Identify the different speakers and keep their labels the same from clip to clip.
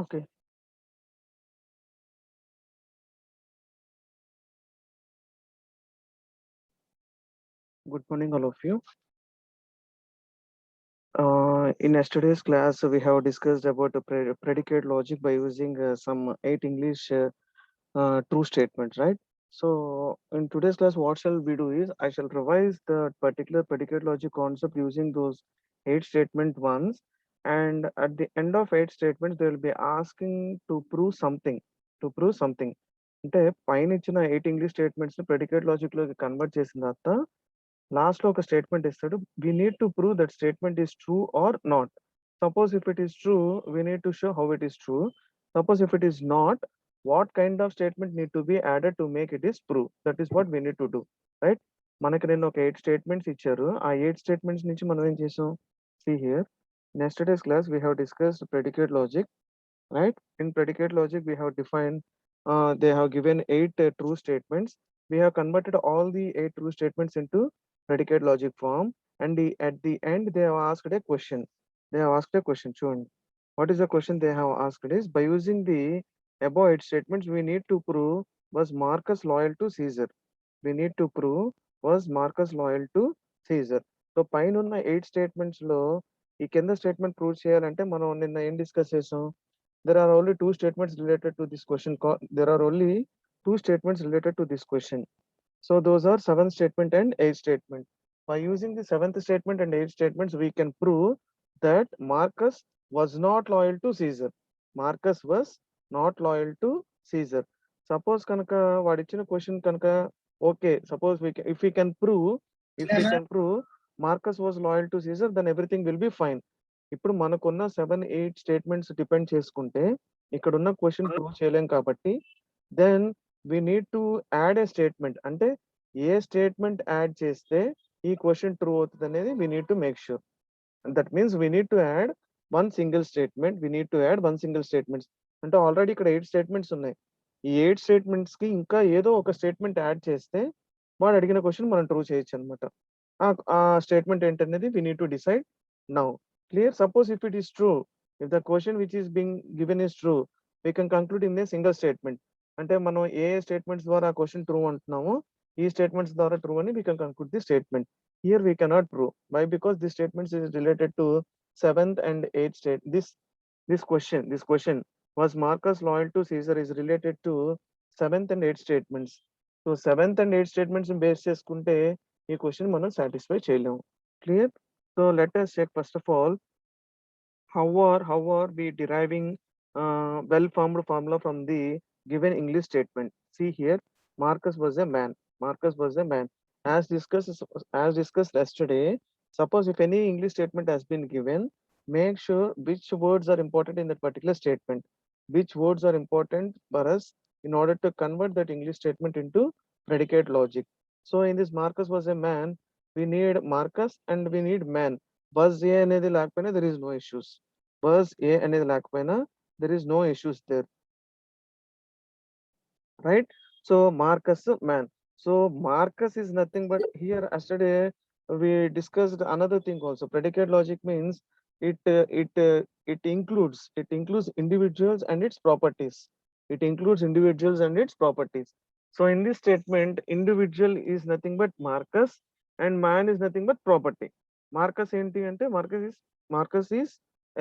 Speaker 1: Okay. Good morning, all of you. In yesterday's class, we have discussed about the predicate logic by using some 8 English true statements, right? So, in today's class, what shall we do is I shall revise the particular predicate logic concept using those 8 statement ones, and at the end of 8 statements, they will be asking to prove something. To prove something. అంటే పైన ఇచ్చిన 8 English statements ని predicate logic లోకి convert చేసిన తర్వాత last లో ఒక statement ఇస్తాడు. We need to prove that statement is true or not. Suppose if it is true, we need to show how it is true. Suppose if it is not, what kind of statement need to be added to make it is prove. That is what we need to do, right? మనకి నేను ఒక 8 statements ఇచ్చారు. ఆ 8 statements నుంచి మనం ఏం చేసాం? See here, in yesterday's class we have discussed predicate logic, right? In predicate logic we have defined, they have given 8 true statements. We have converted all the 8 true statements into predicate logic form, and at the end they have asked a question. They have asked a question. Chun, what is the question they have asked is, by using the above 8 statements, we need to prove, was Marcus loyal to Caesar? We need to prove, was Marcus loyal to Caesar? So పైన ఉన్న 8 statements లో ఈ కింద statement prove చేయాలంటే మనం నిన్న ఏం discuss చేసాం? There are only 2 statements related to this question. There are only 2 statements related to this question. So those are 7th statement and 8th statement. By using the 7th statement and 8th statements, we can prove that Marcus was not loyal to Caesar. Marcus was not loyal to Caesar. Suppose kanaka vadichina question kanaka, okay, suppose if we can prove, Marcus was loyal to Caesar, then everything will be fine. ఇప్పుడు మనకున్న 7, 8 statements depend చేసుకుంటే ఇక్కడున్న question prove చేయలేం కాబట్టి, then we need to add a statement. అంటే ఏ statement add చేస్తే ఈ క్వశ్చన్ ట్రూ అవుతుంది అనేది we need to make sure. That means we need to add one single statement. We need to add one single statements. అంటే already ఇక్కడ 8 statements ఉన్నాయి. ఈ 8 స్టేట్మెంట్స్ కి ఇంకా ఏదో ఒక స్టేట్మెంట్ యాడ్ చేస్తే వాడు అడిగిన క్వశ్చన్ మనం ట్రూ చేయొచ్చు అనమాట. ఆ స్టేట్మెంట్ ఏంటనేది we need to decide now. Clear? Suppose if it is true, if the question which is being given is true, we can conclude in a single statement. అంటే మనం ఏ స్టేట్మెంట్స్ ద్వారా ఆ question true అంటున్నామో ఈ statements ద్వారా true అని we can conclude the statement. Here we cannot prove. Why? Because this statement is related to 7th and 8th state. This question was Marcus loyal to Caesar is related to 7th and 8th statements. So 7th and 8th statements base చేసుకుంటే ఈ question మనం satisfy చేయలేము. Clear? So let us check first of all, how are we deriving well-formed formula from the given English statement? See here, Marcus was a man. Marcus was a man. As discussed yesterday, suppose if any English statement has been given, make sure which words are important in that particular statement. Which words are important for us in order to convert that English statement into predicate logic. So in this Marcus was a man, we need Marcus and we need man. Was A అనేది లేకపోయినా there is no issues. Was A అనేది లేకపోయినా there is no issues there, right? So Marcus man. So Marcus is nothing but, here yesterday we discussed another thing also. Predicate logic means it includes individuals and its properties. It includes individuals and its properties. So in this statement, individual is nothing but Marcus and man is nothing but property. Marcus enti ante Marcus is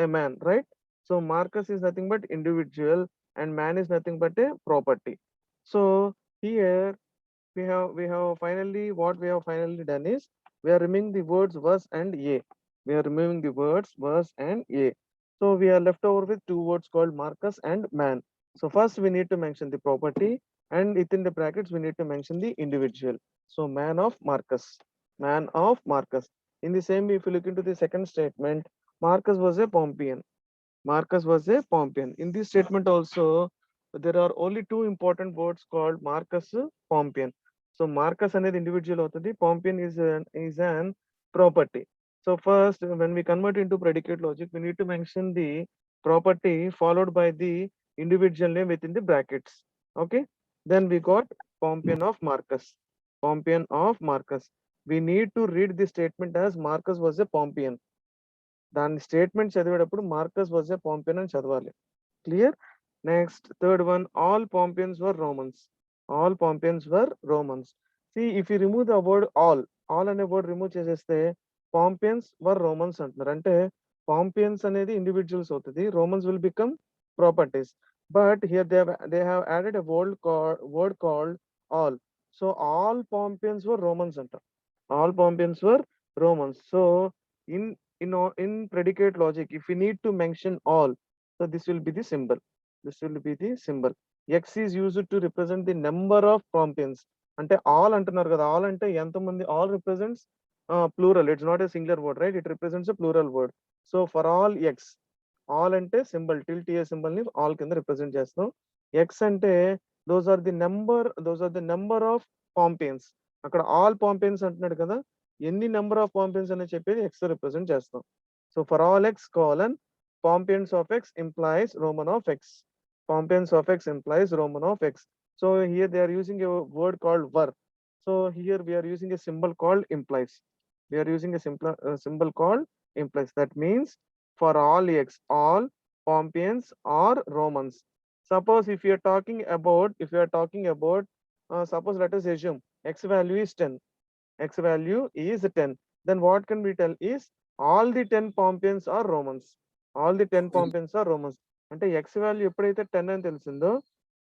Speaker 1: a man, right? So Marcus is nothing but individual and man is nothing but a property. So here we have finally, what we have finally done is we are removing the words was and a. We are removing the words was and a. So we are left over with 2 words called Marcus and man. So first we need to mention the property, and within the brackets we need to mention the individual. So man of Marcus. Man of Marcus. In the same way, if you look into the second statement, Marcus was a Pompeian. Marcus was a Pompeian. In this statement also, there are only 2 important words called Marcus, Pompeian. So Marcus అనేది individual అవుతుంది. Pompeian is an property. So first, when we convert into predicate logic, we need to mention the property followed by the individual name within the brackets. Okay. Then we got Pompeian of Marcus. Pompeian of Marcus. We need to read the statement as Marcus was a Pompeian. దాని statement చదివేటప్పుడు Marcus was a పాంపియన్ అని చదవాలి. Clear? Next, third one, all Pompeians were Romans. All Pompeians were Romans. See, if you remove the word all అనే word remove చేసేస్తే Pompeians were Romans అంటున్నారు. అంటే Pompeians అనేది individuals అవుతుంది. Romans will become properties. But here they have added a word called all. So all Pompeians were Romans అంట. All Pompeians were Romans. So in in predicate logic, if we need to mention all, so this will be the symbol. This will be the symbol. X is used to represent the number of Pompeians. అంటే all అంటున్నారు కదా, all అంటే ఎంతమంది, all represents plural. It's not a singular word, right? It represents a plural word. So for all x, all అంటే symbol tilt a symbol ని all కింద represent చేస్తాం. x అంటే those are the number of Pompeians. అక్కడ all Pompeians అంటున్నాడు కదా, ఎన్ని number of Pompeians అని చెప్పేది x తో రిప్రజెంట్ చేస్తాం. So for all x colon Pompeians of x implies Roman of x. Pompeians of x implies Roman of x. So here they are using a word called ver. So here we are using a symbol called implies. We are using a symbol called implies. That means for all x, all Pompeians are Romans. Suppose if you are talking about, suppose let us assume x value is 10. X value is 10. Then what can we tell is all the 10 Pompeians are Romans. All the 10 Pompeians are Romans. అంటే x value ఎప్పుడైతే 10 అని తెలిసిందో,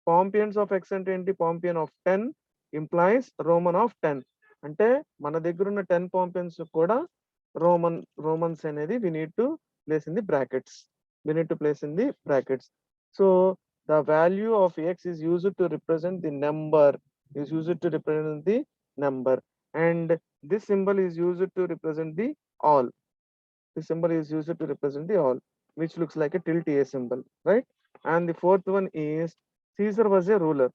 Speaker 1: Pompeians of x అంటే ఏంటి, Pompeian of 10 implies Roman of 10. అంటే మన దగ్గర ఉన్న 10 Pompeians కూడా Romans అనేది we need to place in the brackets. We need to place in the brackets. So the value of x is used to represent the number, and this symbol is used to represent the all. This symbol is used to represent the all, which looks like a tilt a symbol, right? And the fourth one is Caesar was a ruler.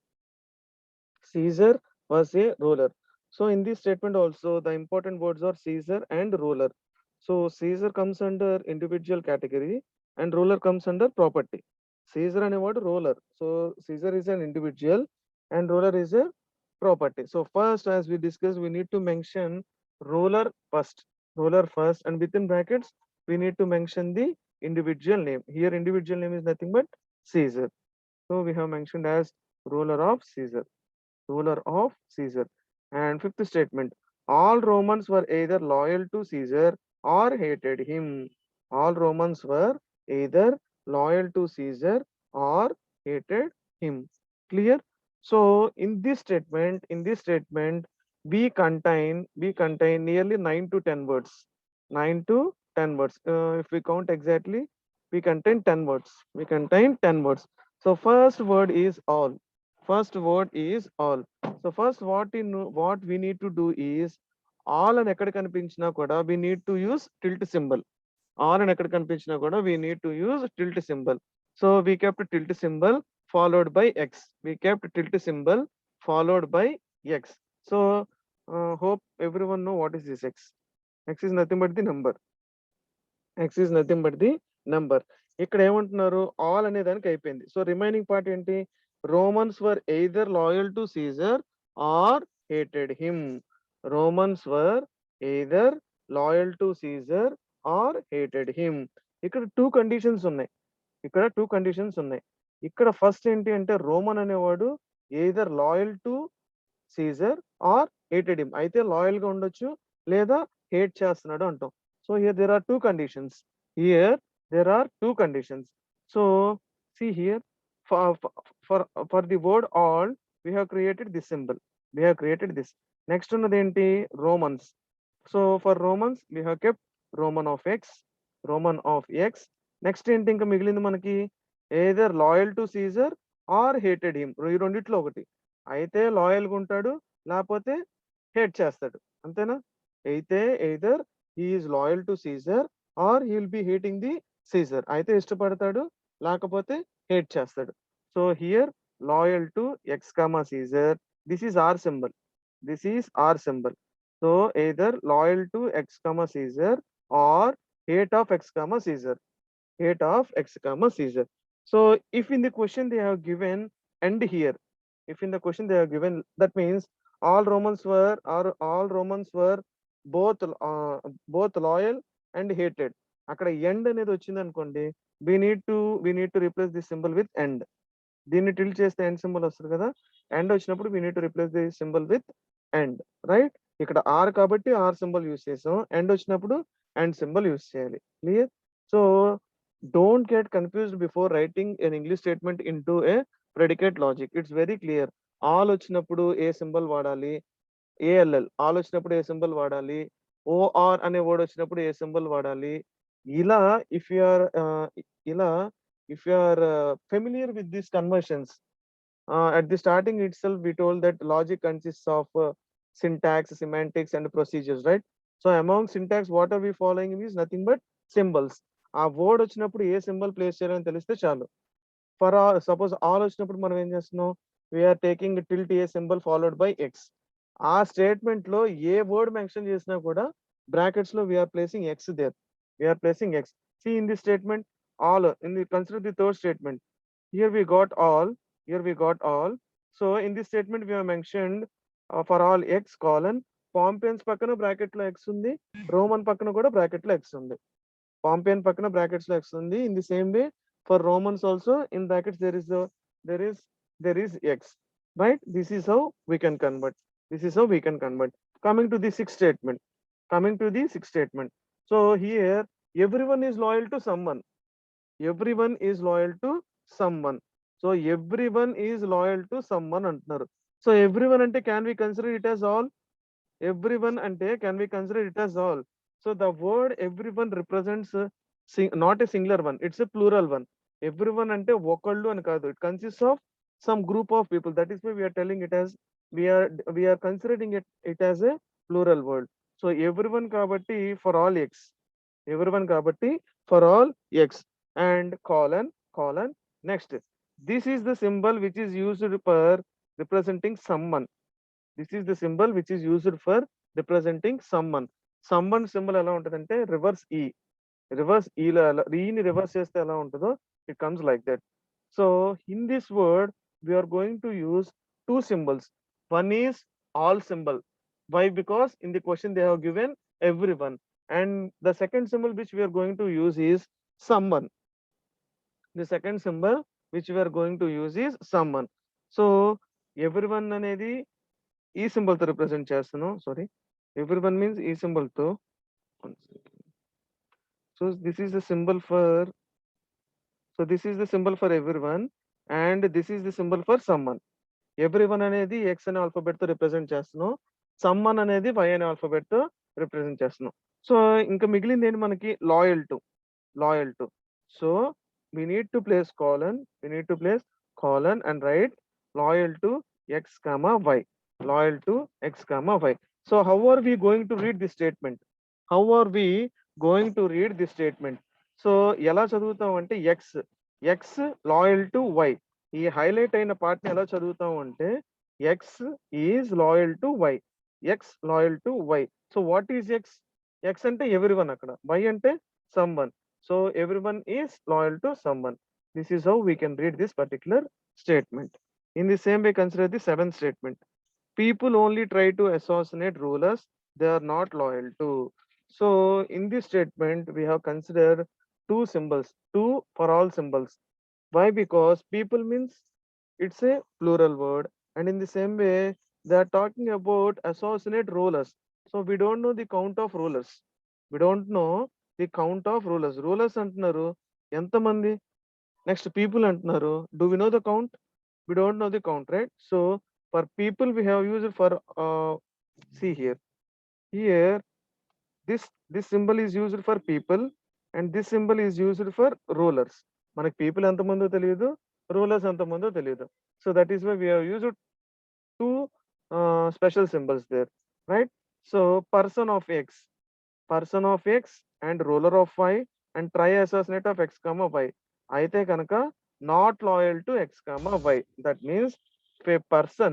Speaker 1: Caesar was a ruler. So in this statement also, the important words are Caesar and ruler. So Caesar comes under individual category and ruler comes under property. Caesar and a word ruler. So Caesar is an individual and ruler is a property. So first, as we discussed, we need to mention ruler first. Ruler first, and within brackets, we need to mention the individual name. Here individual name is nothing but Caesar. So we have mentioned as ruler of Caesar. Ruler of Caesar. And fifth statement, all Romans were either loyal to Caesar or hated him. All Romans were either loyal to Caesar or hated him. Clear? So in this statement, we contain nearly 9 to 10 words. 9 to 10 words. If we count exactly, we contain 10 words. We contain 10 words. So first word is all. First word is all. So first what we need to do is all and ఎక్కడ కనిపించినా కూడా we need to use tilt symbol. All and ఎక్కడ కనిపించినా కూడా we need to use tilt symbol. So we kept tilt symbol followed by x. We kept tilt symbol followed by x. So hope everyone know what is this x. X is nothing but the number. X is nothing but the number. ఇక్కడ ఏమంటున్నారు, all అనే దానికి అయిపోయింది. So remaining part ఏంటి, Romans were either loyal to Caesar or hated him. Romans were either loyal to Caesar or hated him. ఇక్కడ two conditions ఉన్నాయి. ఇక్కడ first ఏంటి అంటే రోమన్ అనేవాడు either loyal to Caesar or hated him. అయితే loyal గా ఉండొచ్చు లేదా హేట్ చేస్తున్నాడు అంటాం. So here there are two conditions. Here there are two conditions. So see here, for for the word all, we have created this symbol. We have created this. Next one enti Romans. So for Romans we have kept Roman of x, Roman of x. Next enti ఇంకా మిగిలింది మనకి either loyal to Caesar or hated him. ఈ రెండిట్లో ఒకటి. అయితే loyal గా ఉంటాడు లేకపోతే హేట్ చేస్తాడు, అంతేనా? అయితే either he is loyal to Caesar or he will be hating the Caesar. అయితే ఇష్టపడతాడు లేకపోతే హేట్ చేస్తాడు. So here loyal to x comma Caesar, this is our symbol. This is our symbol. So either loyal to x comma Caesar or hate of x comma Caesar. Hate of x comma Caesar. So if in the question they have given and here, if in the question they have given, that means all Romans were both loyal and hated. అక్కడ and అనేది వచ్చింది అనుకోండి, we need to replace this symbol with and. దీన్ని tilt చేస్తే and symbol వస్తుంది కదా, and వచ్చినప్పుడు we need to replace the symbol with and, right? ఇక్కడ ఆర్ కాబట్టి ఆర్ సింబల్ యూస్ చేసాం, ఎండ్ వచ్చినప్పుడు ఎండ్ సింబల్ యూస్ చేయాలి. Clear? So don't get confused before writing an English statement into a predicate logic. It's very clear. All వచ్చినప్పుడు ఏ సింబల్ వాడాలి, ALL all వచ్చినప్పుడు ఏ సింబల్ వాడాలి, ఓఆర్ అనే వర్డ్ వచ్చినప్పుడు ఏ సింబల్ వాడాలి. ఇలా ఇఫ్ యు ఆర్ ఇలా if you are familiar with these conversions, at the starting itself we told that logic consists of syntax, semantics and procedures, right? So among syntax what are we following is nothing but symbols. ఆ word వచ్చినప్పుడు ఏ symbol place చేయాలని తెలిస్తే చాలు. For all suppose all వచ్చినప్పుడు మనం ఏం చేస్తున్నాం, we are taking tilt a symbol followed by x. ఆ స్టేట్మెంట్ లో ఏ వర్డ్ మెన్షన్ చేసినా కూడా బ్రాకెట్స్ లో we are placing x there, we are placing x. See in this statement, all in the consider the third statement. Here we got all, here we got all. So in this statement we have mentioned for all x colon, Pompeians పక్కన bracket లో x ఉంది, Roman పక్కన కూడా bracket లో x ఉంది. Pompeian పక్కన brackets లో x ఉంది. In the same way for Romans also in brackets there is x, right? This is how we can convert. This is how we can convert. Coming to the sixth statement. Coming to the sixth statement. So here everyone is loyal to someone. Everyone is loyal to someone. So everyone is loyal to someone అంటున్నారు. So everyone అంటే can we consider it as all? Everyone అంటే can we consider it as all? So the word everyone represents not a singular one, it's a plural one. Everyone అంటే ఒకళ్ళు అని కాదు, it consists of some group of people. That is why we are telling it as we are considering it as a plural word. So everyone కాబట్టి for all x, everyone కాబట్టి for all x, and colon next. This is the symbol which is used for representing someone. This is the symbol which is used for representing someone. Someone symbol ఎలా ఉంటదంటే reverse ఈ, reverse ఈలో ఈని reverse చేస్తే ఎలా ఉంటుందో it comes like that. So in this word we are going to use two symbols. One is all symbol. Why? Because in the question they have given everyone, and the second symbol which we are going to use is someone. The second symbol which we are going to use is someone. So everyone అనేది ఈ symbol తో represent చేస్తున్నాం. Sorry, everyone means ఈ symbol తో. So this is the symbol for, so this is the symbol for everyone and this is the symbol for someone. Everyone అనేది x అనే alphabet తో represent చేస్తున్నాం, someone అనేది y అనే alphabet తో represent చేస్తున్నాం. సో ఇంకా మిగిలింది ఏంటి మనకి, loyal to, loyal to. So we need to place colon, we need to place colon and write loyal to x comma y, loyal to x comma y. So how are we going to read this statement? How are we going to read this statement? So ఎలా చదువుతాం అంటే x loyal to y, ఈ highlight అయిన part ని ఎలా చదువుతాం అంటే x is loyal to y, x loyal to y. So what is x? x అంటే everyone, అక్కడ y అంటే someone. So everyone is loyal to someone. This is how we can read this particular statement. In the same way, consider the seventh statement. People only try to assassinate rulers they are not loyal to. So in this statement, we have considered two symbols, two for all symbols. Why? Because people means it's a plural word, and in the same way, they are talking about assassinate rulers. So we don't know the count of rulers. We don't know the count of rulers. Rulers అంటున్నారు ఎంతమంది, next people అంటున్నారు, do we know the count? We don't know the count, right? So for people we have used for see here this symbol is used for people and this symbol is used for rulers. మనకి people ఎంతమందో తెలియదు, rulers ఎంతమందో తెలియదు. So that is why we have used two special symbols there, right? So person of x, person of x and ruler of y and try assassinate of x comma y అయితే కనుక not loyal to x comma y. That means if a person,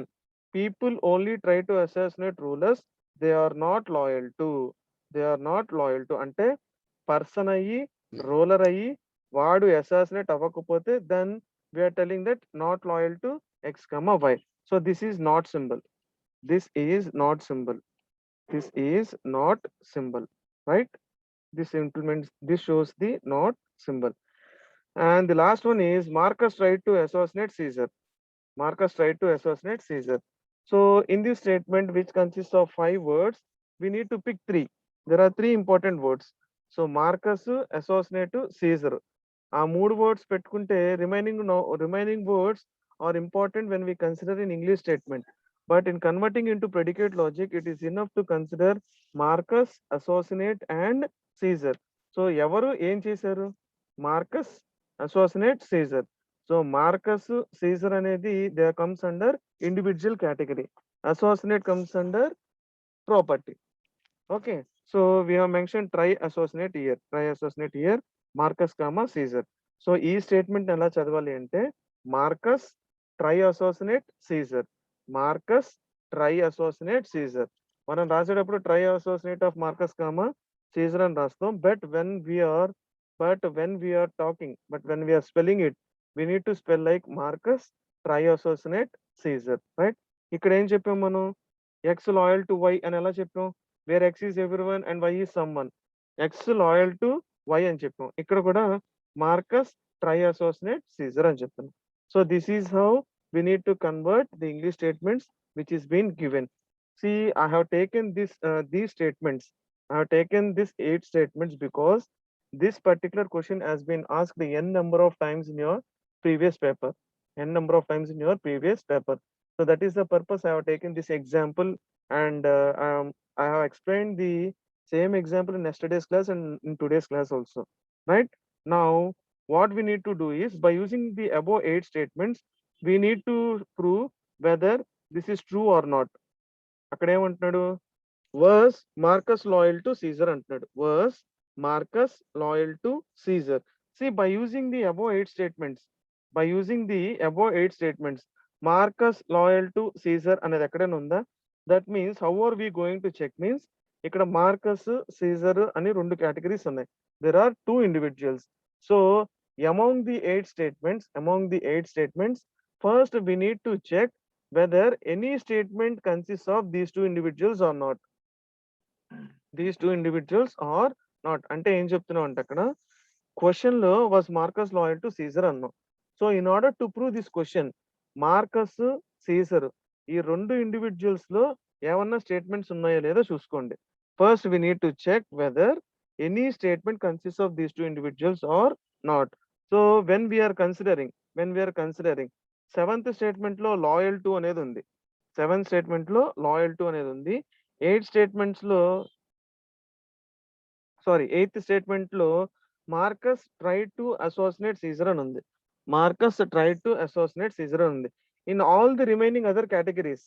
Speaker 1: people only try to assassinate rulers, they are not loyal to, they are not loyal to అంటే person అయ్యి ruler అయ్యి వాడు assassinate అవ్వకపోతే then we are telling that not loyal to x comma y. So this is not symbol, this is not symbol, this is not symbol, right? This shows the not symbol. And the last one is Marcus tried to assassinate Caesar. Marcus tried to assassinate Caesar. So in this statement, which consists of 5 words, we need to pick 3. There are 3 important words. So Marcus, assassinate, Caesar. ఆ 3 words పెట్టుకుంటే remaining words are important when we consider in English statement. But in converting into predicate logic, it is enough to consider Marcus, assassinate and Caesar. So ఎవరు ఏం చేశారు? Marcus assassinate Caesar. So Marcus, Caesar అనేది there comes under individual category. Assassinate comes under property. Okay. So we have mentioned try assassinate here. Try assassinate here. Marcus, Caesar. So ఈ statement ఎలా చదవాలి అంటే Marcus try assassinate Caesar. Marcus try assassinate Caesar. మనం రాసేటప్పుడు try assassinate of Marcus Caesar అని రాస్తాం. But when we're talking, but when we're spelling it, we need to spell like Marcus try assassinate Caesar, right? ఇక్కడ ఏం చెప్పాం మనం? X loyal to Y అని ఎలా చెప్పాం? Where X is everyone and Y is someone. X loyal to Y అని చెప్పాం. ఇక్కడ కూడా Marcus try assassinate Caesar అని చెప్తాను. So this is how we need to convert the English statements which is been given. See, I have taken these statements. I have taken these 8 statements because this particular question has been asked n number of times in your previous paper. N number of times in your previous paper. So that is the purpose I have taken this example, and I have explained the same example in yesterday's class and in today's class also. Right? Now, what we need to do is, by using the above 8 statements, we need to prove whether this is true or not. అక్కడ ఏమంటున్నాడు? Was Marcus loyal to Caesar అంటున్నాడు. Was Marcus loyal to Caesar? See, by using the above 8 statements, Marcus loyal to Caesar అనేది ఎక్కడైనా ఉందా? That means how are we going to check means, ఇక్కడ Marcus, Caesar అని 2 categories ఉన్నాయి. There are 2 individuals. So among the 8 statements, first we need to check whether any statement consists of these 2 individuals or not. These 2 individuals or not. అంటే ఏం చెప్తున్నాం అంటే అక్కడ question లో was Marcus loyal to Caesar అన్నాం. So in order to prove this question, Marcus, Caesar ఈ 2 individuals లో ఏమన్నా స్టేట్మెంట్స్ ఉన్నాయో లేదో చూసుకోండి. First we need to check whether any statement consist of these 2 individuals or not. So when we're considering 7th statement లో loyal to అనేది ఉంది. 7th statement లో లాయల్ టు అనేది ఉంది. 8th స్టేట్మెంట్స్ లో ఎయిత్ స్టేట్మెంట్ లో Marcus tried to assassinate Caesar అని ఉంది. Marcus tried to assassinate Caesar అని ఉంది. In all the remaining other categories,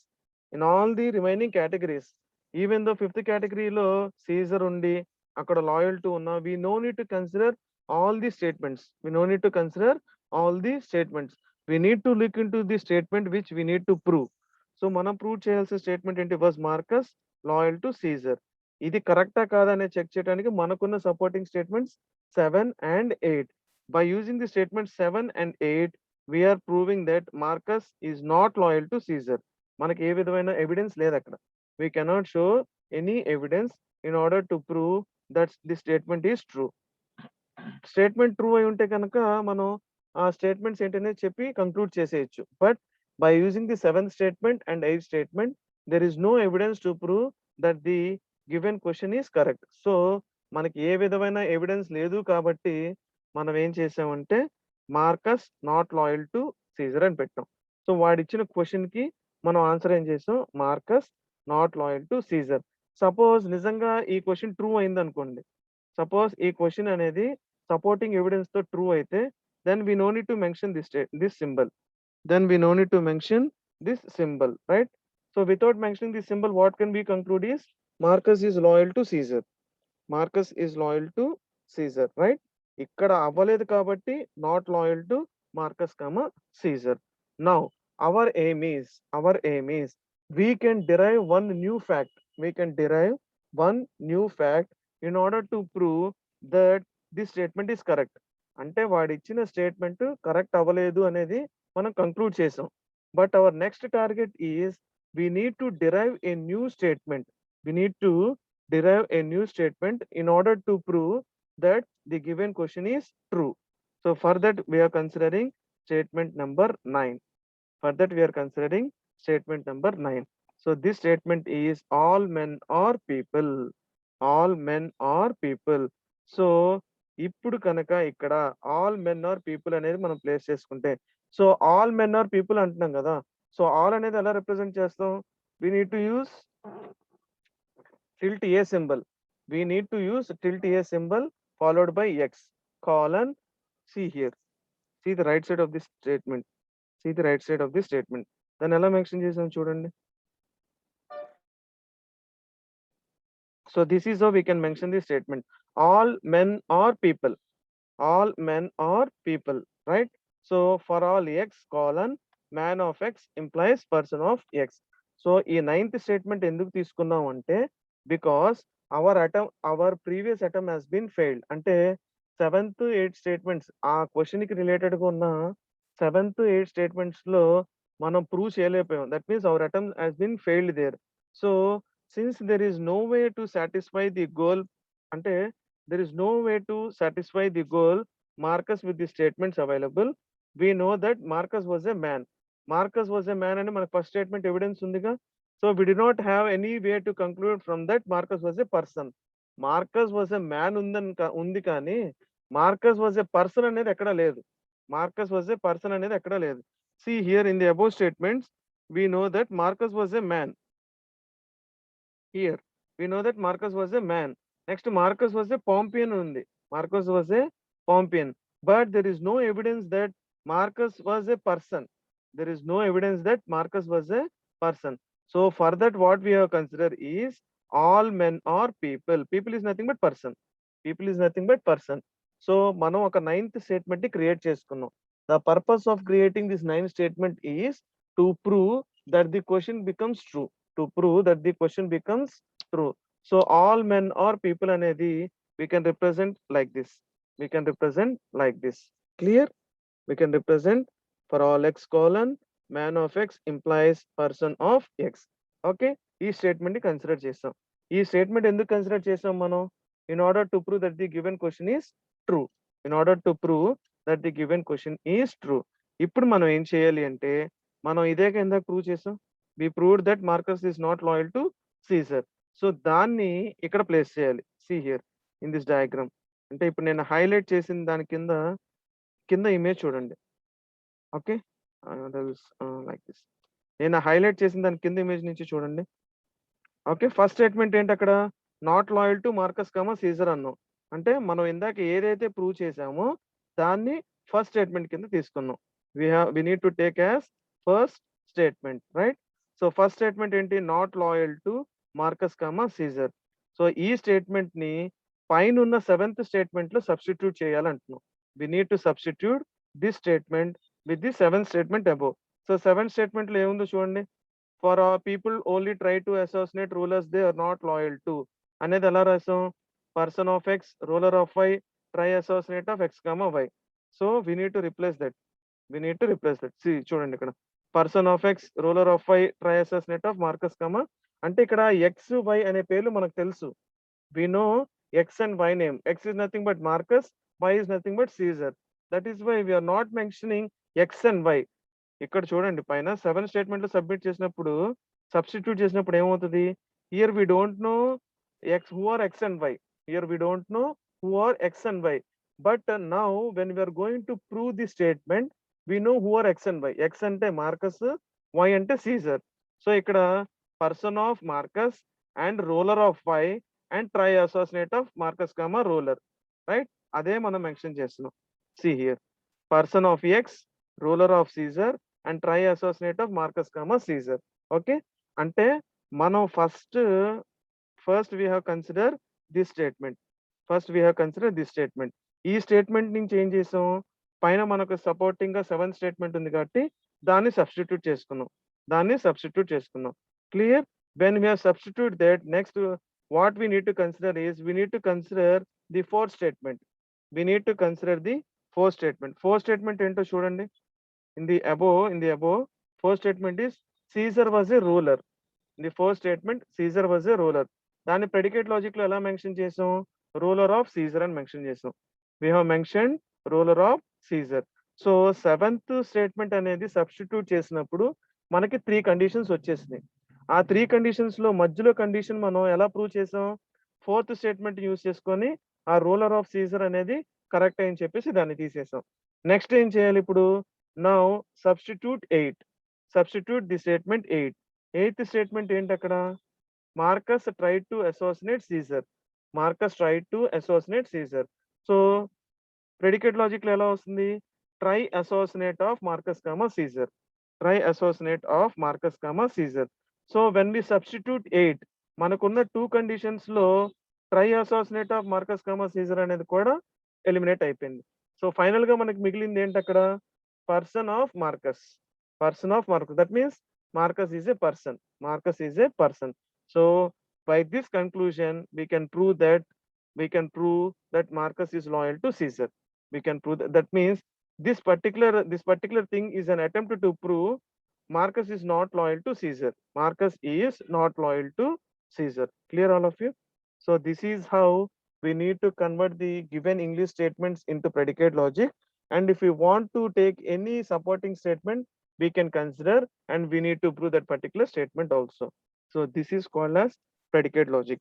Speaker 1: even though 5th కేటగిరీలో సీజర్ ఉండి అక్కడ లాయల్ టు ఉన్నా, we no need to consider all the statements. We need to look into the statement which we need to prove. So మనం prove చేయాల్సిన statement ఏంటి? Was Marcus loyal to Caesar. ఇది కరెక్టా కాదా అనేది చెక్ చేయడానికి మనకున్న supporting statements 7 and 8. By using the statements 7 and 8, we are proving that Marcus is not loyal to Caesar. మనకి ఏ విధమైన ఎవిడెన్స్ లేదు అక్కడ. We cannot show any evidence in order to prove that the statement is true. Statement true అయి ఉంటే కనుక మనం ఆ statements ఏంటనేది చెప్పి కంక్లూడ్ చేసేయచ్చు. But by using the 7th statement and 8th statement, there is no evidence to prove that the given question is correct. So మనకి ఏ విధమైన ఎవిడెన్స్ లేదు కాబట్టి మనం ఏం చేసామంటే Marcus not loyal to Caesar అని పెట్టాం. సో వాడిచ్చిన క్వశ్చన్ కి మనం ఆన్సర్ ఏం చేసాం? Marcus not loyal to Caesar. Suppose నిజంగా ఈ క్వశ్చన్ ట్రూ అయింది అనుకోండి, సపోజ్ ఈ క్వశ్చన్ అనేది సపోర్టింగ్ ఎవిడెన్స్ తో ట్రూ అయితే, then we no need to mention this symbol. Right? So without mentioning this symbol, what can we conclude is Marcus is loyal to Caesar. Right? ఇక్కడ అవ్వలేదు కాబట్టి not loyal to Marcus, Caesar. Now our aim is we can derive one new fact. In order to prove that this statement is correct. అంటే వాడు ఇచ్చిన statement correct అవ్వలేదు అనేది మనం conclude చేసాం. But our next target is we need to derive a new statement. derive a new statement in order to prove that the given question is true. So for that we are considering statement number 9. For that we are considering statement number 9. So this statement is all men are people. All men are people. So ఇప్పుడు కనుక ఇక్కడ all men are people అనేది మనం place చేసుకుంటే, so all men are people అంటున్నాం కదా. So all అనేది ఎలా రిప్రజెంట్ చేస్తాం? We need to use tilt a symbol. We need to use tilt a symbol followed by x colon. See here. See the right side of this statement. See the right side of this statement. Then ఎలా mention చేసాం చూడండి. So this is how we can mention this statement. All men are people. All men are people, right? So for all x colon man of x implies person of x. So ఈ 9th statement ఎందుకు తీసుకున్నాం అంటే, because our previous attempt has been failed. అంటే 7th 8 statements ఆ question కి related గా ఉన్న 7th 8 statements లో మనం ప్రూవ్ చేయలేకపోయాం. That means our attempt has been failed there. So since there is no way to satisfy the goal, అంటే there is no way to satisfy the goal Marcus with the statements available, we know that Marcus was a man. Marcus was a man అని మనకు first statement evidence ఉందిగా. So we did not have any way to conclude from that Marcus was a person. Marcus was a man ఉంది కానీ Marcus was a person అనేది ఎక్కడ లేదు. Marcus was a person అనేది ఎక్కడ లేదు. See here in the above statements we know that Marcus was a man. Here we know that Marcus was a man. Next Marcus was a Pompeian undi. Marcus was a Pompeian, but there is no evidence that Marcus was a person. There is no evidence that Marcus was a person. So for that what we have considered is all men are people. People is nothing but person. People is nothing but person. So మనం ఒక 9th statement ని create చేసుకున్నాం. The purpose of creating this 9th statement is to prove that the question becomes true. To prove that the question becomes true. So all men are people అనేది we can represent like this. We can represent like this. Clear? We can represent for all x colon man of x implies person of x. Okay, ఈ statement ని consider చేస్తాం. ఈ statement ఎందుకు consider చేస్తాం మనం? In order to prove that the given question is true. In order to prove that the given question is true. ఇప్పుడు మనం ఏం చేయాలి అంటే, మనం ఇదే కింద ప్రూవ్ చేసాం. We proved that Marcus is not loyal to Caesar. So దాన్ని ఇక్కడ ప్లేస్ చేయాలి. See here in this diagram. అంటే ఇప్పుడు నేను హైలైట్ చేసిన దాని కింద ఇమేజ్ చూడండి. Okay, like this. నేను హైలైట్ చేసిన దాని కింద ఇమేజ్ నుంచి చూడండి. ఓకే, ఫస్ట్ స్టేట్మెంట్ ఏంటి అక్కడ? Not loyal to Marcus comma Caesar అన్నాం. అంటే మనం ఇందాక ఏదైతే ప్రూవ్ చేసామో దాన్ని ఫస్ట్ స్టేట్మెంట్ కింద తీసుకున్నాం. We need to take as first statement, right? So first statement ఏంటి? Not loyal to Marcus comma Caesar. So ఈ స్టేట్మెంట్ ని పైన ఉన్న 7th స్టేట్మెంట్ లో సబ్స్టిట్యూట్ చేయాలంటున్నాం. We need to substitute this statement with the 7th statement above. So 7th statement లో ఏముందో చూడండి. For people only try to assassinate rulers they are not loyal to అనేది ఎలా రాసాం? Person of X ruler of Y try assassinate of X comma Y. So we need to replace that. We need to replace that. చూడండి ఇక్కడ person of X ruler of Y try assassinate of Marcus comma. అంటే ఇక్కడ X Y అనే పేర్లు మనకు తెలుసు. We know X and Y name. X is nothing but Marcus, Y is nothing but Caesar. That is why we're not mentioning X and Y. ఇక్కడ చూడండి పైన 7th statement లో సబ్మిట్ చేసినప్పుడు సబ్స్టిట్యూట్ చేసినప్పుడు ఏమవుతుంది? Here we don't know X who are X and Y. Here we don't know who are X and Y. But now when we're going to prove the statement we know who are X and Y. X అంటే Marcus, Y అంటే Caesar. So ఇక్కడ person of Marcus and ruler of Y and try assassinate of Marcus comma ruler, right? అదే మనం mention చేస్తున్నాం. See here person of X ruler of Caesar and try assassinate of Marcus comma Caesar. Okay, అంటే మనం first we have consider this statement. ఈ statement నుంచి ఏం చేసాం? పైన మనకు సపోర్టింగ్ గా 7th స్టేట్మెంట్ ఉంది కాబట్టి దాన్ని సబ్స్టిట్యూట్ చేసుకున్నాం. Clear? When we have substitute that, next what we need to consider is we need to consider the fourth statement. Fourth statement ఏంటో చూడండి. In the above, fourth statement is Caesar was a ruler. In the fourth statement, Caesar was a ruler. దాన్ని predicate logic లో ఎలా mention చేసాం? Ruler of Caesar అని mention చేసాం. We have mention ruler of Caesar. So seventh statement అనేది substitute చేసినప్పుడు మనకి 3 conditions వచ్చేసినాయి. ఆ 3 కండిషన్స్ లో మధ్యలో కండిషన్ మనం ఎలా ప్రూవ్ చేసాం? ఫోర్త్ స్టేట్మెంట్ యూజ్ చేసుకొని ఆ రూలర్ ఆఫ్ సీజర్ అనేది కరెక్ట్ అని చెప్పేసి దాన్ని తీసేసాం. నెక్స్ట్ ఏం చేయాలి ఇప్పుడు? Now substitute 8. Substitute the statement 8. Eighth statement ఏంటి అక్కడ? Marcus tried to assassinate Caesar. Marcus tried to assassinate Caesar. So predicate logic లో ఎలా వస్తుంది? Try assassinate of Marcus comma Caesar. Try assassinate of Marcus comma Caesar. So when we substitute 8, మనకున్న 2 conditions లో try assassinate of Marcus comma Caesar అనేది కూడా eliminate అయిపోయింది. So final గా మనకి మిగిలింది ఏంటి అక్కడ? Person of Marcus. Person of Marcus. That means Marcus is a person. Marcus is a person. So by this conclusion we can prove that Marcus is loyal to Caesar. We can prove that. That means this particular thing is an attempt to prove Marcus is not loyal to Caesar. Marcus is not loyal to Caesar. Clear all of you? So this is how we need to convert the given English statements into predicate logic. And if we want to take any supporting statement, we can consider, and we need to prove that particular statement also. So this is called as predicate logic.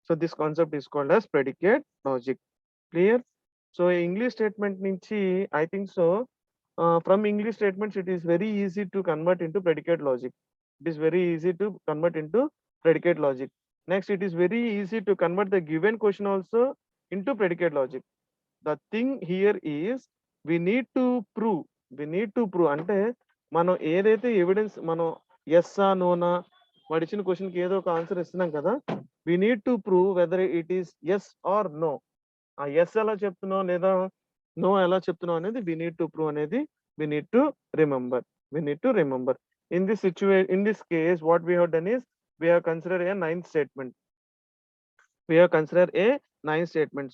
Speaker 1: So this concept is called as predicate logic. Clear? So English statement nunchi, I think so. From English statements, it is very easy to convert into predicate logic. It is very easy to convert into predicate logic. Next, it is very easy to convert the given question also into predicate logic. The thing here is we need to prove. అంటే మనం ఏదైతే evidence మనం yes ఆ నోనా వాడు ఇచ్చిన question కి ఏదో ఒక ఆన్సర్ ఇస్తున్నాం కదా, we need to prove whether it is yes or no. ఆ ఎస్ ఎలా చెప్తున్నావు లేదా నో ఎలా చెప్తున్నావు అనేది we need to prove అనేది we need to remember. In this case what we have done is we have considered a ninth statement.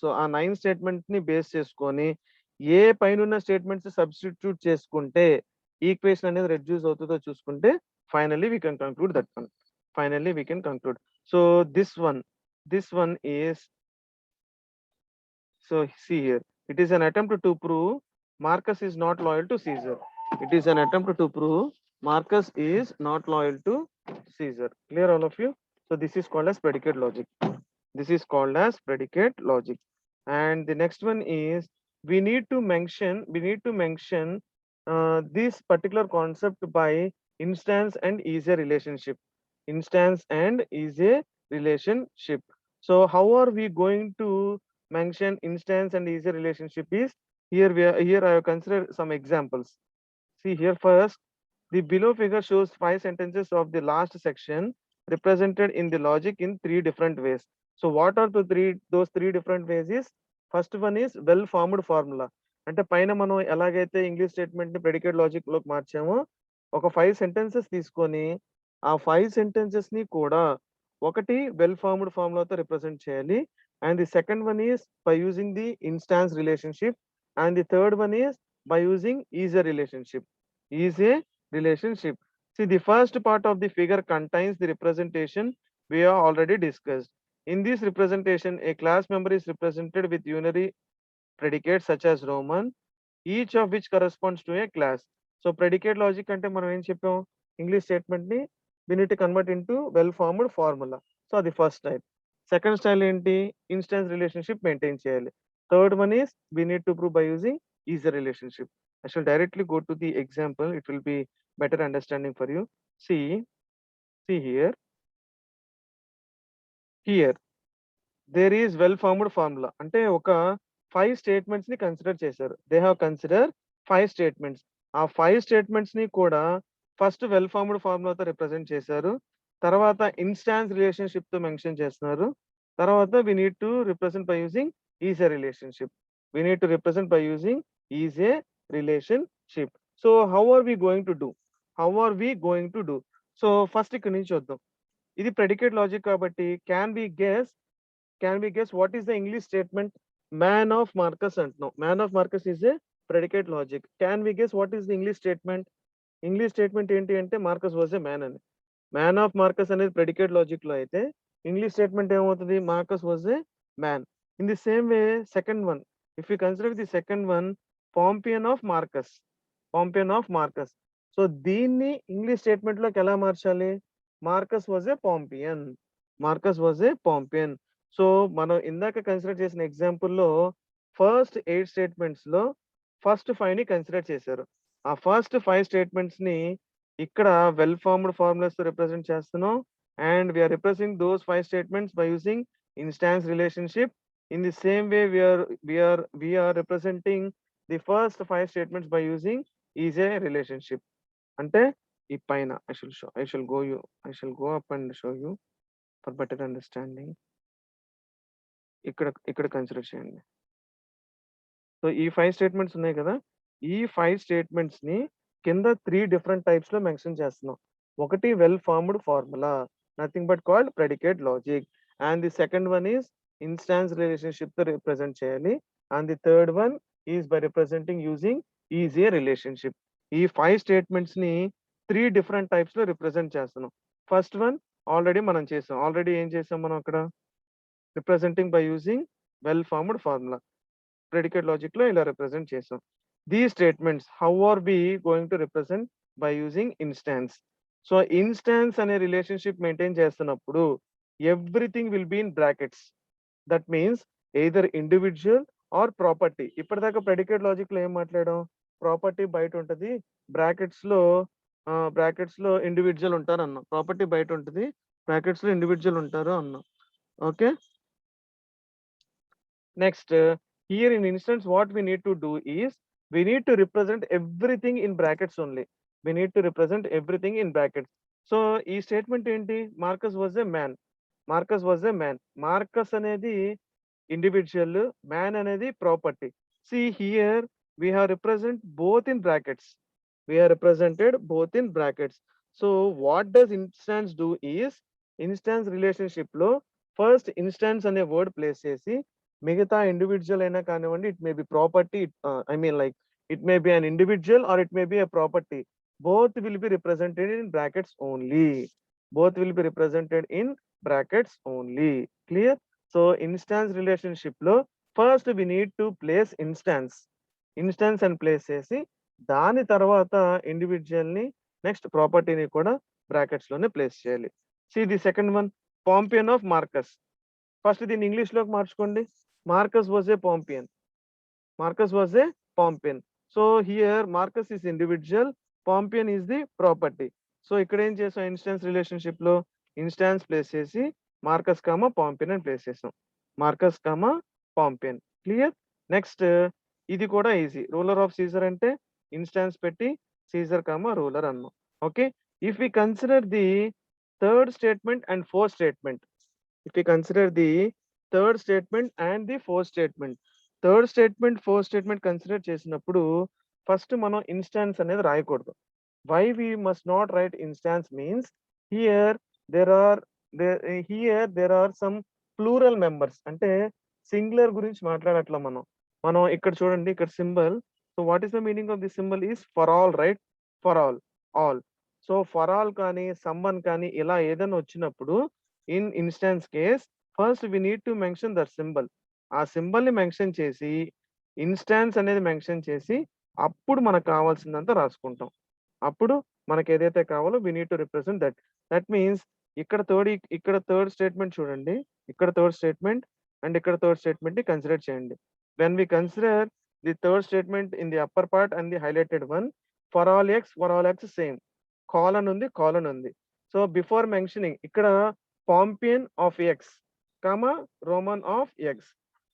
Speaker 1: So ఆ 9 statement ని బేస్ చేసుకొని ఏ పైన స్టేట్మెంట్స్ సబ్స్టిట్యూట్ చేసుకుంటే ఈక్వేషన్ అనేది రెడ్యూస్ అవుతుందో చూసుకుంటే finally we can conclude that one. So this one is, so see here, it is an attempt to prove Marcus is not loyal to Caesar. Clear all of you? So this is called as predicate logic. And the next one is we need to mention this particular concept by instance and is a relationship. So how are we going to mention instance and is a relationship is here I have considered some examples. See here first, the below figure shows 5 sentences of the last section represented in the logic in 3 different ways. So what are those three different ways is, first one is well formed formula. అంటే పైన మనం ఎలాగైతే English statement ని predicate logic లోకి మార్చామో ఒక 5 sentences తీసుకొని ఆ 5 sentences ని కూడా ఒకటి వెల్ ఫార్మ్డ్ ఫార్ములాతో రిప్రజెంట్ చేయాలి. And the second one is by using the instance relationship. And the third one is by using is a relationship. See, the first part of the figure contains the representation we have already discussed. In this representation, a class member is represented with unary predicates such as Roman, each of which corresponds to a class. So predicate logic ante మనం ఏం చెప్పాం? English statement ni we need to convert into well formed formula. So the first style. Second style ఏంటి? Instance relationship maintain చేయాలి. Third one is we need to prove by using is a relationship. I shall directly go to the example. It will be better understanding for you. See here there is well formed formula. అంటే ఒక 5 statements ని consider చేశారు. They have consider 5 statements. ఆ 5 statements ని కూడా first well formed ఫార్ములాతో represent చేశారు. తర్వాత instance relationship తో మెన్షన్ చేస్తున్నారు. తర్వాత we need to represent by using is a relationship. So how are we going to do? So first ఇక్కడ నుంచి చూద్దాం. ఇది ప్రెడికేట్ లాజిక్ కాబట్టి can we guess what is the English statement? Man of Marcus అంటున్నాం. Man of Marcus is a predicate logic. Can we guess what is the English statement? ఏంటి అంటే Marcus was A man అని. Man of Marcus అనేది predicate logic లో అయితే English statement ఏమవుతుంది? Marcus was a man. In the same way, second one, if we consider the second one, Pompeian of Marcus. Pompeian of Marcus. So దీన్ని English statement లోకి ఎలా మార్చాలి? Marcus was a Pompeian. Marcus was a Pompeian. So మనం ఇందాక consider చేసిన ఎగ్జాంపుల్లో first 8 statements లో first 5 ని కన్సిడర్ చేశారు. ఆ ఫస్ట్ 5 స్టేట్మెంట్స్ ని ఇక్కడ వెల్ ఫార్మ్డ్ ఫార్ములాస్ తో రిప్రజెంట్ చేస్తున్నాం. And we are representing those 5 statements by using instance relationship. In the same way, we are representing the first 5 statements by using is a relationship. Ante ee paina I shall go up and show you for better understanding. ఇక్కడ consider చేయండి. So ఈ 5 statements ఉన్నాయి కదా, ఈ 5 statements ని కింద 3 different types లో mention చేస్తున్నాం. ఒకటి well formed formula, nothing but called predicate logic, and the second one is instance relationship to represent cheyali, and the third one is by representing using is a relationship. ఈ 5 statements ని 3 different types లో represent చేస్తున్నాం. First one already మనం చేసాం. Already ఏం చేసాం మనం అక్కడ? Representing by using well formed formula, predicate logic లో ఇలా రిప్రజెంట్ చేసాం. These statements how are we going to represent? By using instance. So instance అనే రిలేషన్షిప్ మెయింటైన్ చేస్తున్నప్పుడు everything will be in brackets. That means either individual or property. ఇప్పటిదాకా predicate logic లో ఏం మాట్లాడాం? Property బయట ఉంటది, బ్రాకెట్స్ లో ఇండివిజువల్ ఉంటారు అన్నాం. ప్రాపర్టీ బయట ఉంటుంది, బ్రాకెట్స్ లో ఇండివిజువల్ ఉంటారు అన్నాం. Okay, next here in instance what we need to do is we need to represent everything in brackets only. We need to represent everything in brackets. So ఈ statement ఏంటి? Marcus was A man. Marcus was A man. Marcus అనేది individual, man అనేది property. See here we have represent both in brackets. We are represented both in brackets. So what does instance do is, instance relationship లో first instance అనే word place చేసి మిగతా individual అయినా కానివ్వండి, it may be property, I mean like it may be an individual or it may be a property, both will be represented in brackets only. Both will be represented in brackets only. Clear? So instance relationship లో first we need to place instance and place చేసి దాని తర్వాత individual ని next ప్రాపర్టీని కూడా brackets లోనే place చేయాలి. See the second one, Pompeian of Marcus. First దీన్ని ఇంగ్లీష్ లోకి మార్చుకోండి. Marcus was a Pompeian. Marcus was a Pompeian. So here Marcus is individual, Pompeian is the property. So ఇక్కడ ఏం చేసాం? ఇన్స్టాన్స్ రిలేషన్షిప్ లో instance place చేసి Marcus comma Pompeian అని place చేసాం. Marcus comma Pompeian. Clear? Next ఇది కూడా easy. Ruler of Caesar అంటే ఇన్స్టాన్స్ పెట్టి సీజర్ కామా రూలర్ అన్నాం. Okay, if we consider the third statement and fourth statement, if we consider the third statement and the fourth statement, third statement fourth statement consider చేసినప్పుడు first మనం instance అనేది రాయకూడదు. Why we must not write instance means here there are some plural members, అంటే singular గురించి మాట్లాడట్లా మనం ఇక్కడ చూడండి, ఇక్కడ symbol. So what is the meaning of the symbol is for all, right? For all. So for all కానీ someone కానీ ఇలా ఏదైనా వచ్చినప్పుడు in instance case first we need to mention that symbol. ఆ సింబల్ ని మెన్షన్ చేసి instance అనేది mention చేసి అప్పుడు మనకు కావాల్సిందంతా రాసుకుంటాం. అప్పుడు మనకి ఏదైతే కావాలో we need to represent that. That means ఇక్కడ థర్డ్ స్టేట్మెంట్ చూడండి, ఇక్కడ థర్డ్ స్టేట్మెంట్ అండ్ ఇక్కడ థర్డ్ స్టేట్మెంట్ ని కన్సిడర్ చేయండి. When we consider the third statement in the upper part and the highlighted one, for all x same, colon ఉంది. So before mentioning ఇక్కడ Pompeian of X comma Roman of x.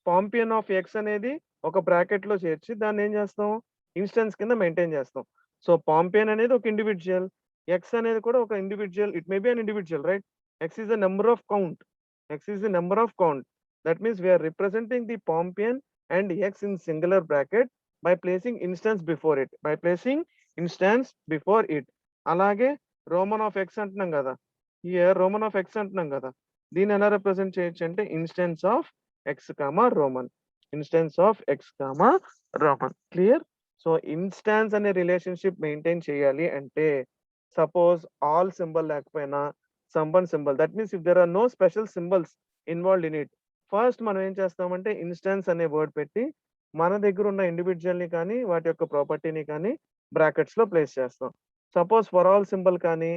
Speaker 1: పాంపియన్ of X అనేది ఒక bracket లో చేర్చి దాన్ని ఏం చేస్తాం? Instance కింద మెయింటైన్ చేస్తాం. సో పాంపియన్ అనేది ఒక ఇండివిజువల్, ఎక్స్ అనేది కూడా ఒక individual, it may be an individual, right? X is the number of count. That means we are representing the Pompeian and x in singular bracket by placing instance before it. అలాగే Roman of x అంటున్నాం కదా, here Roman of x అంటున్నాం కదా, దీన్ని ఎలా represent చేయొచ్చు అంటే instance of X comma Roman. Clear? So instance అనే రిలేషన్షిప్ మెయింటైన్ చేయాలి అంటే సపోజ్ ఆల్ సింబల్ లేకపోయినా someone symbol. That means if there are no special symbols involved in it, first మనం ఏం చేస్తామంటే ఇన్స్టెన్స్ అనే వర్డ్ పెట్టి మన దగ్గర ఉన్న ఇండివిజువల్ ని కానీ వాటి యొక్క ప్రాపర్టీని కానీ బ్రాకెట్స్ లో ప్లేస్ చేస్తాం. సపోజ్ ఫర్ ఆల్ సింబల్ కానీ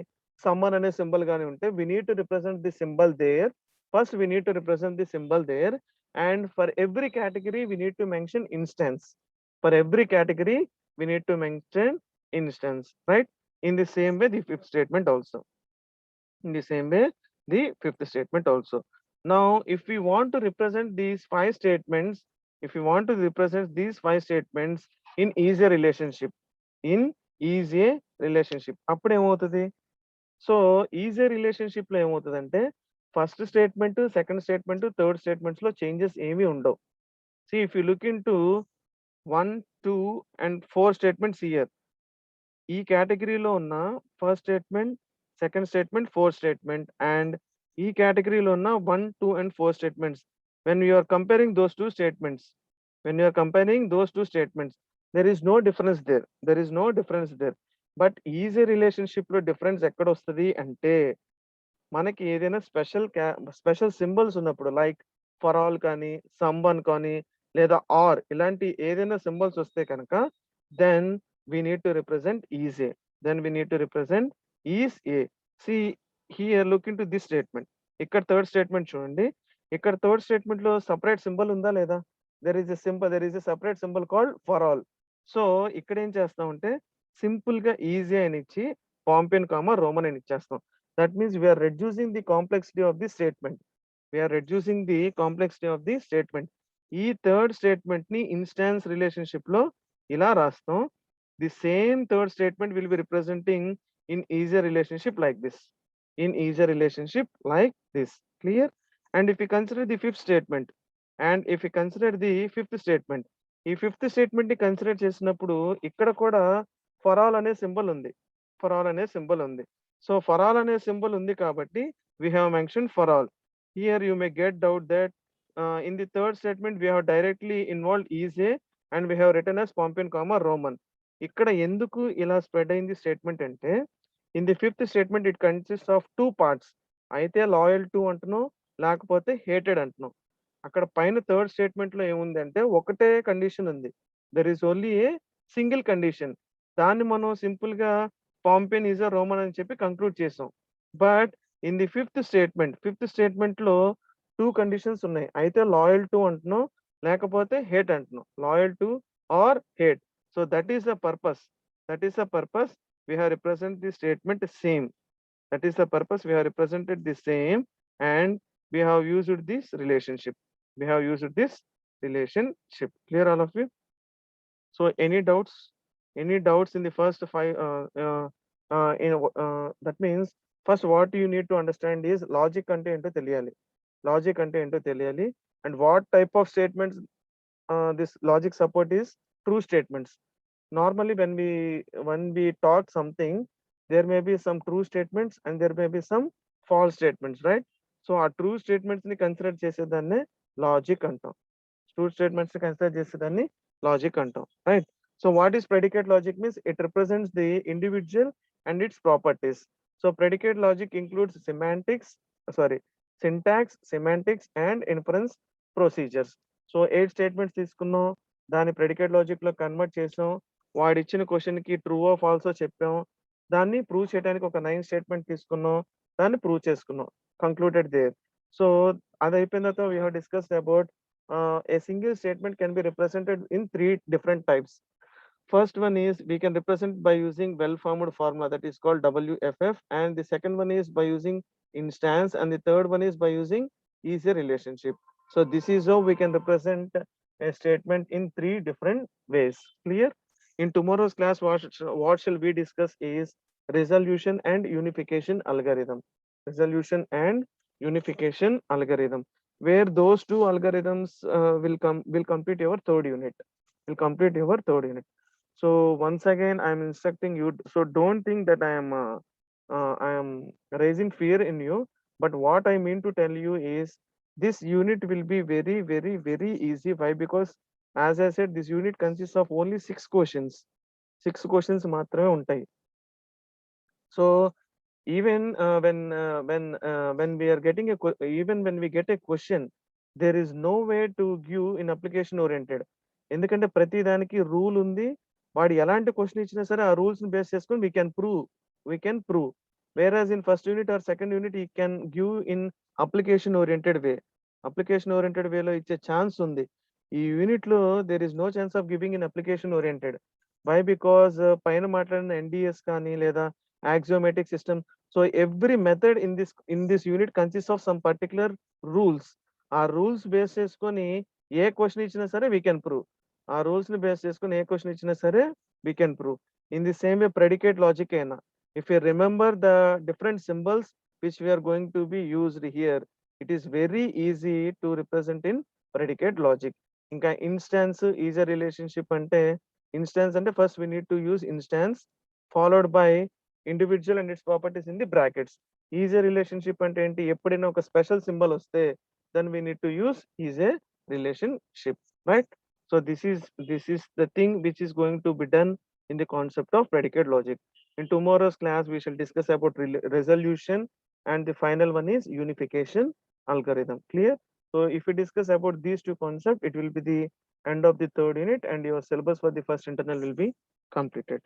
Speaker 1: సమ్మన్ అనే సింబల్ కానీ ఉంటే we need to represent the symbol there. First we need to represent the symbol there, and for every category we need to mention instance. For every category we need to mention instance, right? In the same way the fifth statement also. In the same way the fifth statement also. Now if we want to represent these five statements, if we want to represent these five statements in easier relationship, in easier relationship, అప్పుడు ఏమవుతుంది? So easy relationship లో ఏమవుతుందంటే first statement, second statement, third statements లో changes ఏమీ ఉండవు. See, if you look into 1, 2 and 4 statements here, ఈ కేటగిరీలో ఉన్న first statement, second statement, fourth statement, and ఈ కేటగిరీలో ఉన్న 1, 2 and 4 statements, when you are comparing those two statements, when you are comparing those two statements, there is no difference there, there is no difference there. But easy relationship లో difference ఎక్కడ వస్తుంది అంటే మనకి ఏదైనా special symbols ఉన్నప్పుడు, like for all కానీ, some one కానీ, లేదా ఆర్ ఇలాంటి ఏదైనా సింబల్స్ వస్తే కనుక then we need to represent is a. Then we need to represent is a. See here, look into this statement. ఇక్కడ థర్డ్ స్టేట్మెంట్ చూడండి. ఇక్కడ థర్డ్ స్టేట్మెంట్ లో సపరేట్ సింబల్ ఉందా లేదా? there is a separate symbol called for all. So ఇక్కడ ఏం చేస్తామంటే simple గా ఈజీ అని ఇచ్చి పాంపియన్ కామా రోమన్ అని ఇచ్చేస్తాం. That means we are reducing the complexity of the statement. We are reducing the complexity of the statement. ఈ థర్డ్ స్టేట్మెంట్ ని ఇన్స్టాన్స్ రిలేషన్షిప్ లో ఇలా రాస్తాం. The same third statement will be representing in easier relationship like this. In easier relationship like this. Clear? And if we consider the fifth statement, and if we consider the fifth statement, ఈ fifth statement ని consider చేసినప్పుడు ఇక్కడ కూడా for all అనే symbol ఉంది. For all అనే symbol ఉంది. So for all అనే సింబల్ ఉంది కాబట్టి we have mentioned for all. Here you may get doubt that in the third statement we have directly involved is a and we have written as Pompeian comma Roman. ఇక్కడ ఎందుకు ఇలా spread అయింది statement అంటే in the fifth statement it consist of 2 parts. అయితే loyal to అంటున్నాం, లేకపోతే hated అంటున్నాం. అక్కడ పైన థర్డ్ స్టేట్మెంట్ లో ఏముంది అంటే ఒకటే కండిషన్ ఉంది. There is only a single condition. దాన్ని మనం సింపుల్ గా పాంపియన్ ఈజ్ అ రోమన్ అని చెప్పి కంక్లూడ్ చేసాం. But in the fifth statement లో 2 కండిషన్స్ ఉన్నాయి. అయితే లాయల్ టు అంటున్నాం, లేకపోతే హేట్ అంటున్నాం. Loyal to or hate. So that is the purpose. That is the purpose we have represented the statement same. That is the purpose we have represented the same, and we have used this relationship. We have used this relationship. Clear all of you? So any doubts? Any doubts in the first 5? That means first what you need to understand is logic ante ento teliyali. Logic ante ento teliyali, and what type of statements this logic support is true statements. Normally when we talk something, there may be some true statements and there may be some false statements, right? So our true statements ni consider చేసేదాన్ని logic అంటాం. True statements ని consider చేసేదాన్ని logic అంటాం, right? So what is predicate logic means? It represents the individual and its properties. So predicate logic includes syntax, semantics and inference procedures. So 8 statements తీసుకున్నాం, దాన్ని predicate logic లో convert చేసాం. వాడు ఇచ్చిన question కి true or ఫాల్సో చెప్పాం. దాన్ని prove చేయడానికి ఒక 9 స్టేట్మెంట్ తీసుకున్నాం, దాన్ని ప్రూవ్ చేసుకున్నాం. Concluded there. సో అది అయిపోయిన తర్వాత we have discussed about a single statement can be represented in 3 different types. First one is we can represent by using well-formed formula, that is called WFF, and the second one is by using instance, and the third one is by using easier relationship. So this is how we can represent a statement in 3 different ways. Clear? In tomorrow's class, what shall we discuss is resolution and unification algorithm. Resolution and unification algorithm, where those 2 algorithms will complete your third unit. So once again, I am instructing you. So don't think that I am raising fear in you. But what I mean to tell you is this unit will be very, very, very easy. Why? Because as I said, this unit consists of only 6 questions. 6 questions మాత్రమే ఉంటాయి. So even when we are getting even when we get a question, there is no way to give in application oriented. ఎందుకంటే ప్రతి దానికి rule ఉంది. వాడు ఎలాంటి question ఇచ్చినా సరే ఆ రూల్స్ ని బేస్ చేసుకొని we can prove. Whereas in first unit or second unit he can give in application oriented way. Application oriented వేలో ఇచ్చే ఛాన్స్ ఉంది. ఈ యూనిట్ లో there is no chance of giving in application oriented. Why? Because పైన మాట్లాడిన NDS కానీ లేదా axiomatic system. So every method in this unit consists of some particular rules. ఆ రూల్స్ బేస్ చేసుకొని ఏ క్వశ్చన్ ఇచ్చినా సరే వీ కెన్ ప్రూవ్. ఆ rules ని బేస్ చేసుకొని ఏ క్వశ్చన్ ఇచ్చినా సరే we can prove. In the same way predicate logic అయినా, if you remember the different symbols which we are going to be used here, it is very easy to represent in predicate logic. ఇంకా instance is a relationship అంటే, instance అంటే first we need to use instance followed by individual and its properties in the brackets. Is a relationship అంటే ఏంటి? ఎప్పుడైనా ఒక special symbol వస్తే then we need to use is a relationship, right? So this is the thing which is going to be done in the concept of predicate logic. In tomorrow's class we shall discuss about resolution, and the final one is unification algorithm. Clear? So if we discuss about these two concepts, it will be the end of the third unit and your syllabus for the first internal will be completed,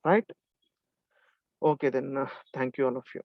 Speaker 1: right? Okay, then thank you all of you.